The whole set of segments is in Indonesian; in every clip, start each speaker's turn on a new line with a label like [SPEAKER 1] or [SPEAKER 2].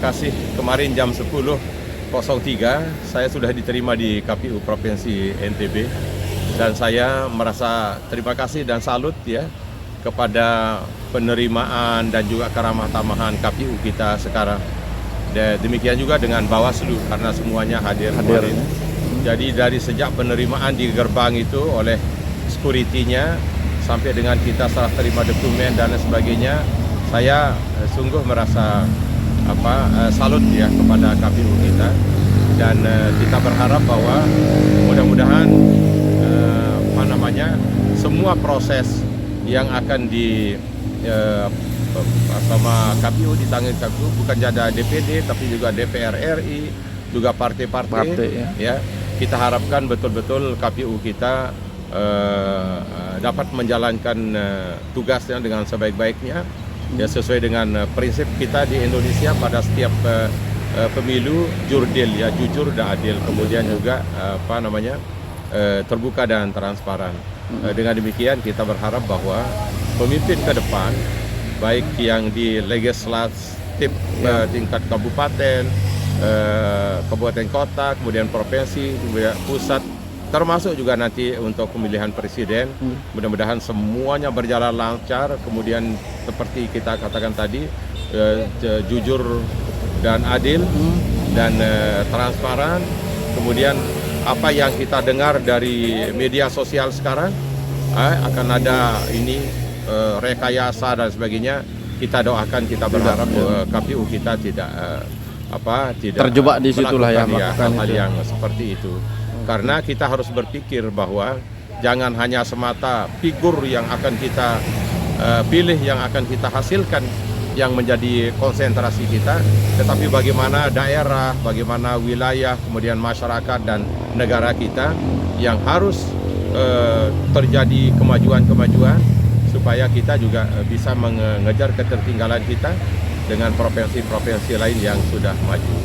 [SPEAKER 1] kasih. Kemarin jam 10.03 saya sudah diterima di KPU Provinsi NTB, dan saya merasa terima kasih dan salut ya kepada penerimaan dan juga keramah tamahan KPU kita sekarang. Demikian juga dengan Bawaslu karena semuanya hadir kemarin. Jadi dari sejak penerimaan di gerbang itu oleh security-nya sampai dengan kita serah terima dokumen dan sebagainya, saya sungguh merasa salut ya kepada KPU kita, dan kita berharap bahwa mudah-mudahan semua proses yang akan sama KPU ditangani KPU, bukan saja DPD tapi juga DPR RI, juga partai-partai ya. Kita harapkan betul-betul KPU kita dapat menjalankan tugasnya dengan sebaik-baiknya ya, sesuai dengan prinsip kita di Indonesia pada setiap pemilu, jurdil ya, jujur dan adil, kemudian juga terbuka dan transparan. Dengan demikian kita berharap bahwa pemimpin ke depan, baik yang di legislatif tingkat kabupaten, kabupaten kota, kemudian provinsi, kemudian pusat, termasuk juga nanti untuk pemilihan presiden, mudah-mudahan semuanya berjalan lancar, kemudian seperti kita katakan tadi, jujur dan adil dan transparan. Kemudian apa yang kita dengar dari media sosial sekarang, akan ada ini rekayasa dan sebagainya, kita doakan, kita berharap KPU kita tidak
[SPEAKER 2] terjebak di situlah ya,
[SPEAKER 1] hal-hal yang seperti itu. Karena kita harus berpikir bahwa jangan hanya semata figur yang akan kita pilih, yang akan kita hasilkan yang menjadi konsentrasi kita, tetapi bagaimana daerah, bagaimana wilayah, kemudian masyarakat dan negara kita yang harus terjadi kemajuan-kemajuan supaya kita juga bisa mengejar ketertinggalan kita dengan provinsi-provinsi lain yang sudah maju.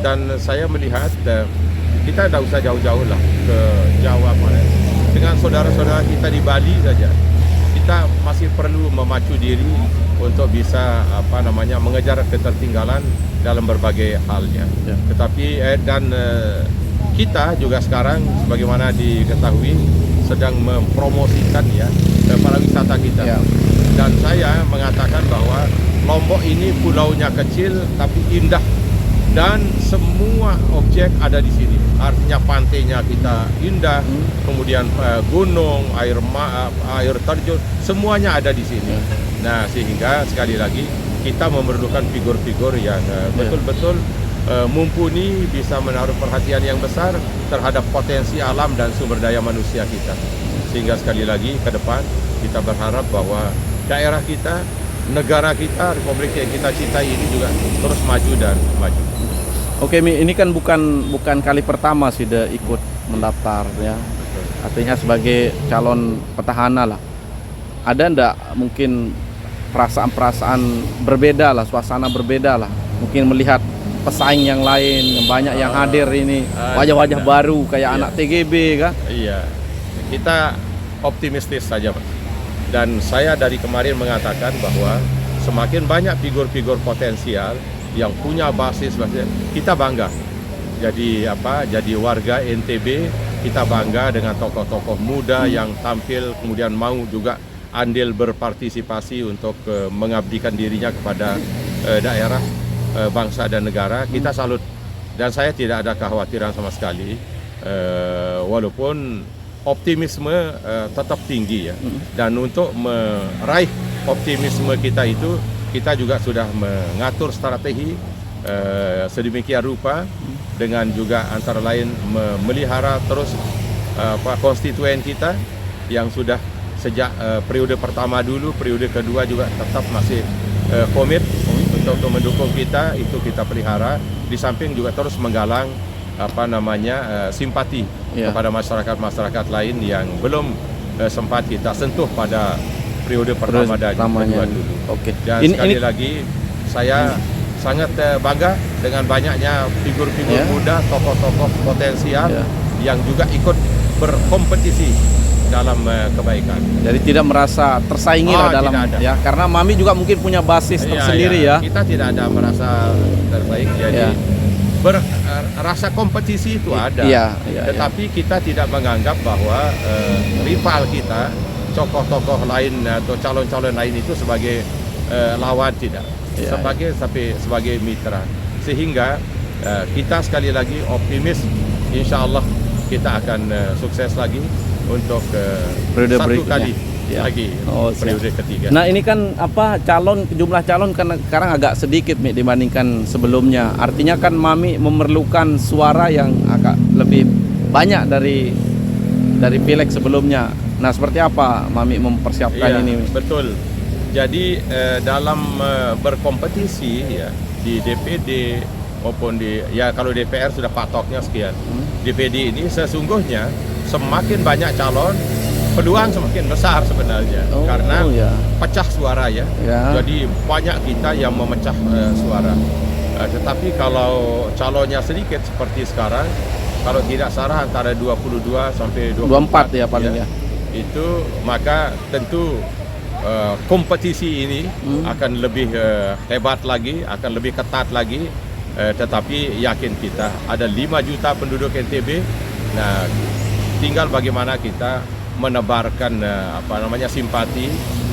[SPEAKER 1] Dan saya melihat kita tidak usah jauh-jauh lah ke Jawa, dengan saudara-saudara kita di Bali saja, kita masih perlu memacu diri untuk bisa mengejar ketertinggalan dalam berbagai halnya. Tetapi kita juga sekarang sebagaimana diketahui sedang mempromosikan ya pariwisata kita. Dan saya mengatakan bahwa Lombok ini pulaunya kecil tapi indah, dan semua objek ada di sini. Artinya pantainya kita indah, kemudian gunung, air terjun, semuanya ada di sini. Nah, sehingga sekali lagi kita memerlukan figur-figur yang betul-betul mumpuni, bisa menaruh perhatian yang besar terhadap potensi alam dan sumber daya manusia kita. Sehingga sekali lagi ke depan kita berharap bahwa daerah kita, negara kita, republik yang kita cintai ini juga terus maju dan maju.
[SPEAKER 2] Oke, Mi, ini kan bukan kali pertama sih dia ikut mendaftar ya. Artinya sebagai calon petahana lah. Ada ndak mungkin perasaan-perasaan berbeda lah, suasana berbeda lah. Mungkin melihat pesaing yang lain, banyak yang hadir ini, wajah-wajah baru kayak anak TGB kan?
[SPEAKER 1] Iya, kita optimistis saja, Pak. Dan saya dari kemarin mengatakan bahwa semakin banyak figur-figur potensial yang punya basis, kita bangga. Jadi jadi warga NTB, kita bangga dengan tokoh-tokoh muda yang tampil, kemudian mau juga andil berpartisipasi untuk mengabdikan dirinya kepada daerah, bangsa dan negara. Kita salut, dan saya tidak ada kekhawatiran sama sekali, walaupun optimisme tetap tinggi ya. Dan untuk meraih optimisme kita itu, kita juga sudah mengatur strategi sedemikian rupa, dengan juga antara lain memelihara terus konstituen kita yang sudah sejak periode pertama dulu, periode kedua juga tetap masih komit untuk mendukung kita. Itu kita pelihara, di samping juga terus menggalang simpati kepada masyarakat lain yang belum sempat kita sentuh pada periode pertama dan kedua dulu. Dan sekali lagi saya sangat bangga dengan banyaknya figur-figur muda, tokoh-tokoh potensial yang juga ikut berkompetisi dalam kebaikan.
[SPEAKER 2] Jadi tidak merasa tersaingi lah dalam
[SPEAKER 1] tidak ada.
[SPEAKER 2] ya, karena Mami juga mungkin punya basis tersendiri ya.
[SPEAKER 1] Kita tidak ada merasa terbaik, jadi rasa kompetisi itu ada. Tetapi kita tidak menganggap bahwa rival kita, tokoh-tokoh lain atau calon-calon lain itu sebagai lawan, tidak. Sebagai mitra. Sehingga kita sekali lagi optimis, insya Allah kita akan sukses lagi untuk
[SPEAKER 2] periode
[SPEAKER 1] satu
[SPEAKER 2] berikutnya.
[SPEAKER 1] kali lagi periode ketiga.
[SPEAKER 2] Nah ini kan jumlah calon kan sekarang agak sedikit dibandingkan sebelumnya. Artinya kan Mami memerlukan suara yang agak lebih banyak dari pileg sebelumnya. Nah seperti apa Mami mempersiapkan ini?
[SPEAKER 1] Betul. Jadi dalam berkompetisi ya di DPD maupun kalau DPR sudah patoknya sekian. DPD ini sesungguhnya semakin banyak calon, peluang semakin besar sebenarnya, karena pecah suara ya. Jadi banyak kita yang memecah suara. Tetapi kalau calonnya sedikit seperti sekarang, kalau tidak salah antara 22 sampai 24
[SPEAKER 2] ya paling ya.
[SPEAKER 1] Itu maka tentu kompetisi ini akan lebih hebat lagi, akan lebih ketat lagi. Tetapi yakin kita ada 5 juta penduduk NTB. Nah, tinggal bagaimana kita menebarkan simpati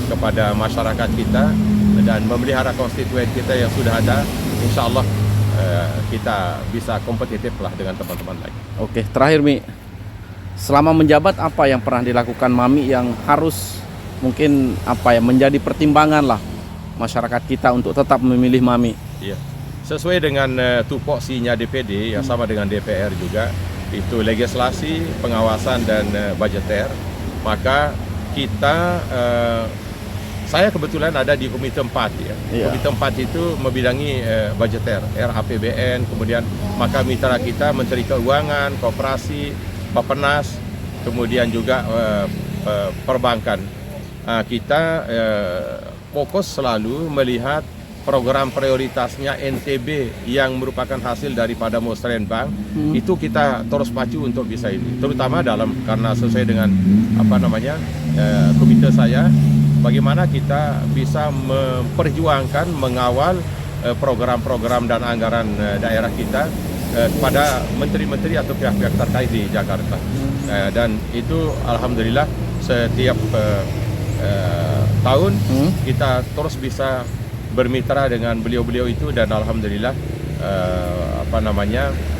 [SPEAKER 1] kepada masyarakat kita dan memelihara konstituen kita yang sudah ada. Insya Allah kita bisa kompetitif lah dengan teman-teman lain.
[SPEAKER 2] Oke, terakhir Mi, selama menjabat apa yang pernah dilakukan Mami yang harus mungkin menjadi pertimbangan lah masyarakat kita untuk tetap memilih Mami?
[SPEAKER 1] Iya. Sesuai dengan tupoksinya DPD yang sama dengan DPR juga, itu legislasi, pengawasan dan budgeter. Maka kita saya kebetulan ada di Komite 4 ya. Komite 4 itu membidangi budgeter, RAPBN, kemudian maka mitra kita Menteri Keuangan, Koperasi, Bappenas, kemudian juga perbankan. Kita fokus selalu melihat program prioritasnya NTB yang merupakan hasil daripada Musrenbang. Itu kita terus pacu untuk bisa ini, terutama karena sesuai dengan komite saya, bagaimana kita bisa memperjuangkan, mengawal program-program dan anggaran daerah kita kepada menteri-menteri atau pihak-pihak terkait di Jakarta. Dan itu alhamdulillah setiap tahun kita terus bisa bermitra dengan beliau-beliau itu, dan alhamdulillah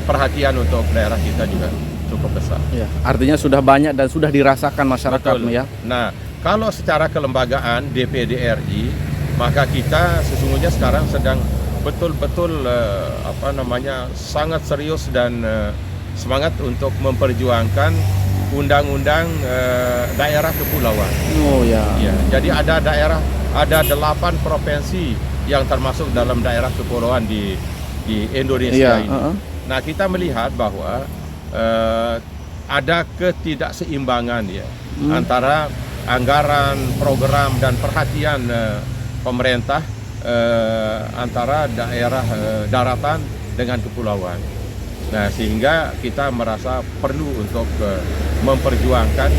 [SPEAKER 1] perhatian untuk daerah kita juga cukup besar. Ya,
[SPEAKER 2] artinya sudah banyak dan sudah dirasakan masyarakat ya.
[SPEAKER 1] Nah, kalau secara kelembagaan DPD RI, maka kita sesungguhnya sekarang sedang betul-betul sangat serius dan semangat untuk memperjuangkan undang-undang daerah kepulauan. Jadi ada 8 provinsi yang termasuk dalam daerah kepulauan di Indonesia ini. Nah, kita melihat bahwa ada ketidakseimbangan antara anggaran, program dan perhatian pemerintah antara daerah daratan dengan kepulauan. Nah, sehingga kita merasa perlu untuk memperjuangkan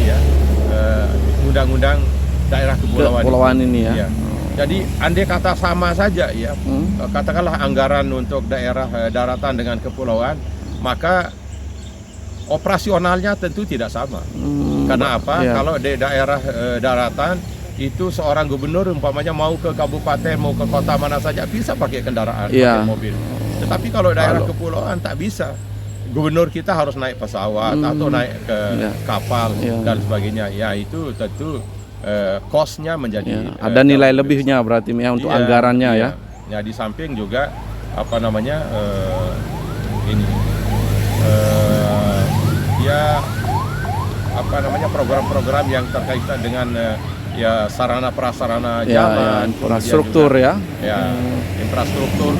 [SPEAKER 1] undang-undang daerah kepulauan
[SPEAKER 2] ini ya.
[SPEAKER 1] Jadi andai kata sama saja katakanlah anggaran untuk daerah daratan dengan kepulauan, maka operasionalnya tentu tidak sama. Karena apa? Kalau di daerah daratan itu seorang gubernur umpamanya mau ke kabupaten, mau ke kota mana saja bisa pakai kendaraan, pakai mobil. Tetapi kalau daerah kepulauan tak bisa. Gubernur kita harus naik pesawat atau naik ke kapal dan sebagainya. Ya, itu tentu cost-nya menjadi
[SPEAKER 2] ada nilai lebihnya berarti untuk anggarannya ya.
[SPEAKER 1] Ya, di samping juga program-program yang terkaitan dengan sarana prasarana jalan,
[SPEAKER 2] infrastruktur
[SPEAKER 1] infrastruktur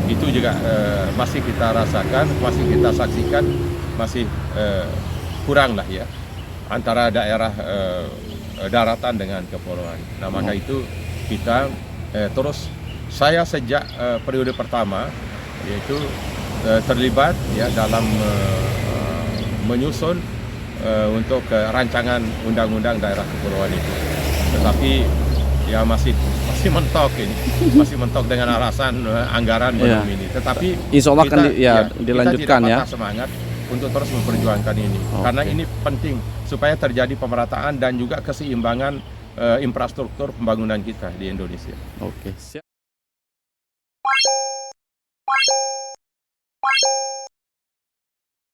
[SPEAKER 1] itu juga masih kita rasakan, masih kita saksikan, masih kurang lah ya antara daerah daratan dengan kepulauan. Nah, maka itu kita terus saya sejak periode pertama yaitu terlibat dalam menyusun untuk rancangan undang-undang daerah kepulauan itu. Tetapi ya masih mentok ini, masih mentok dengan alasan anggaran belum ini. Tetapi
[SPEAKER 2] insya Allah akan dilanjutkan
[SPEAKER 1] kita tidak
[SPEAKER 2] ya.
[SPEAKER 1] patah semangat untuk terus memperjuangkan ini, karena ini penting supaya terjadi pemerataan dan juga keseimbangan infrastruktur pembangunan kita di Indonesia.
[SPEAKER 2] Oke, siap.